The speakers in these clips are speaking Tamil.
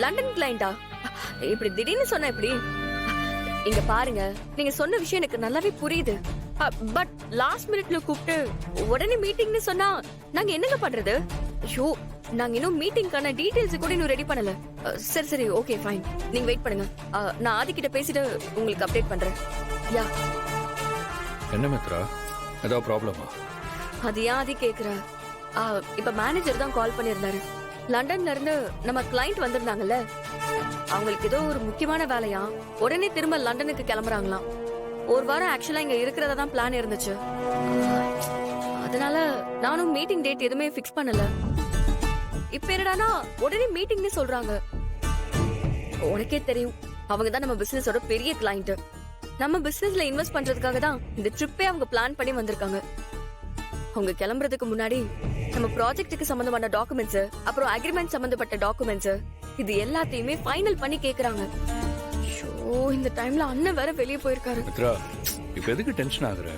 லண்டன் கிளைண்டா? இப்படி திடீர்னு சொன்ன எப்படி? இங்க பாருங்க, நீங்க சொன்ன விஷயம் எனக்கு நல்லாவே புரியுது. பட் லாஸ்ட் மினிட்ல கூப்பிட்டு உடனே மீட்டிங்னு சொன்னா நாங்க என்னங்க பண்றது? ஐயோ, நாங்க இன்னும் மீட்டிங்கான டீடைல்ஸ் கூட இன்னும் ரெடி பண்ணல. சரி சரி, ஓகே ஃபைன். நீங்க வெயிட் பண்ணுங்க. நான் ஆதி கிட்ட பேசிட்டு உங்களுக்கு அப்டேட் பண்றேன். யா. என்ன மித்ரா, ஏதாவது ப்ராப்ளமா? அது ஏன் ஆதி கேக்குற? இப்ப மேனேஜர் தான் கால் பண்ணிருந்தாரு. லண்டன்ல இருந்து நம்ம கிளைண்ட் வந்திருந்தாங்கல்ல, அவங்களுக்கு ஏதோ ஒரு முக்கியமான வேலையா உடனே திரும்ப லண்டனுக்கு கிளம்புறாங்களாம். ஒரு வாரம் ஆக்சுவலா இங்க இருக்கிறதா தான் பிளான் இருந்துச்சு. அதனால நானும் மீட்டிங் டேட் எதுவுமே ஃபிக்ஸ் பண்ணல. இப்ப என்னடானா உடனே மீட்டிங்னு சொல்றாங்க. உனக்கே தெரியும், அவங்க தான் நம்ம பிசினஸோட பெரிய கிளைண்ட். நம்ம பிசினஸ்ல இன்வெஸ்ட் பண்றதுக்காக தான் இந்த ட்ரிப்பே அவங்க பிளான் பண்ணி வந்திருக்காங்க. அவங்க கிளம்புறதுக்கு முன்னாடி நம்ம ப்ராஜெக்ட்டுக்கு சம்பந்தமான டாக்குமெண்ட்ஸ், அப்புறம் அக்ரிமெண்ட் சம்பந்தப்பட்ட டாக்குமெண்ட்ஸ், இது எல்லாத்தையுமே ஃபைனல் பண்ணி கேக்குறாங்க. ஐயோ, இந்த டைம்ல அண்ணன் வேற வெளியே போயிருக்காரு. மித்ரா, இப்ப எதுக்கு டென்ஷன் ஆகுற?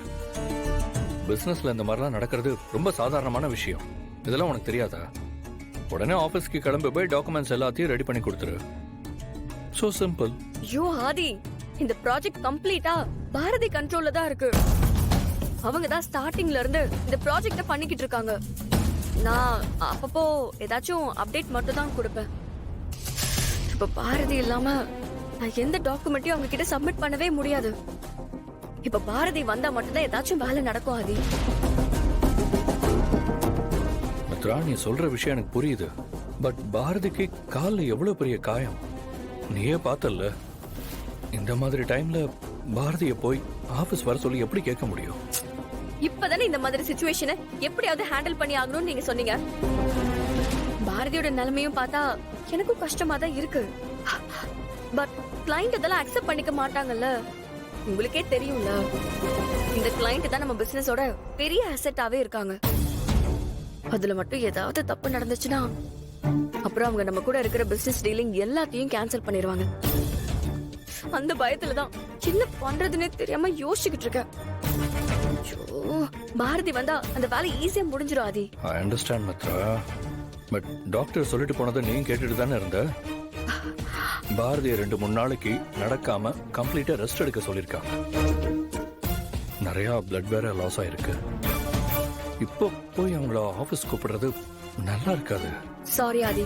பிசினஸ்ல இந்த மாதிரிலாம் நடக்கிறது ரொம்ப சாதாரணமான விஷயம். இதெல்லாம் உனக்கு தெரியாதா? உடனே ஆபீஸ்க்கு கிளம்பி போய் டாக்குமெண்ட்ஸ் எல்லாத்தையும் ரெடி பண்ணி கொடுத்துரு. So simple. ஐயோ ஆதி, இந்த ப்ராஜெக்ட் கம்ப்ளீட்டா பாரதி கண்ட்ரோல்ல தான் இருக்கு. அவங்க தான் ஸ்டார்டிங்ல இருந்து இந்த ப்ராஜெக்ட பண்ணிக்கிட்டு இருக்காங்க. நான் அப்பப்போ ஏதாச்சும் அப்டேட் மட்டும் தான் கொடுப்பேன். இப்ப பாரதி இல்லாம நான் எந்த டாக்குமெண்ட்டையும் அவங்க கிட்ட சப்மிட் பண்ணவே முடியாது. இப்ப பாரதி வந்தா மட்டும்தான் ஏதாச்சும் வேலை நடக்கும் ஆதி. மித்ரா, நீ சொல்ற விஷயம் எனக்கு புரியுது. பட் பாரதிக்கு கால்ல எவ்வளவு பெரிய காயம் நீயே பார்த்தல்ல. இந்த மாதிரி டைம்ல பாரதிய போய் ஆபீஸ் வர சொல்லி எப்படி கேட்க முடியும்? இப்பதானே இந்த மாதிரி சிச்சுவேஷனை எப்படியாவது ஹேண்டில் பண்ணி ஆகணும்னு நீங்க சொன்னீங்க. பாரதியோட நிலைமையும் பார்த்தா எனக்கும் கஷ்டமா தான் இருக்கு. பட் கிளைண்ட் இதெல்லாம் அக்செப்ட் பண்ணிக்க மாட்டாங்கல்ல. உங்களுக்கே தெரியும்ல, இந்த கிளைண்ட் தான் நம்ம பிசினஸோட பெரிய அசெட்டாவே இருக்காங்க. அதுல மட்டும் ஏதாவது தப்பு நடந்துச்சுன்னா அப்புறம் அவங்க நம்ம கூட இருக்கிற பிசினஸ் டீலிங் எல்லாத்தையும் கேன்சல் பண்ணிடுவாங்க. அந்த பயத்துல தான் என்ன பண்றதுன்னே தெரியாம யோசிச்சுக்கிட்டு இருக்கேன். பாரதி வந்தா அந்த வேலை ஈஸியா முடிஞ்சிடும் Aadhi. I understand Mithra. But doctor சொல்லிட்டு போனதை நீ கேட்டுட்டு தானே இருந்த. பாரதிய 2-3 நாளைக்கு நடக்காம கம்ப்ளீட்டா ரெஸ்ட் எடுக்க சொல்லிருக்காங்க. நிறைய பிளட் வேற லாஸ் ஆயிருக்கு. இப்போ போய் அவங்கள ஆபீஸ் கூப்பிடுறது நல்லா இருக்காது. சாரி ஆதி,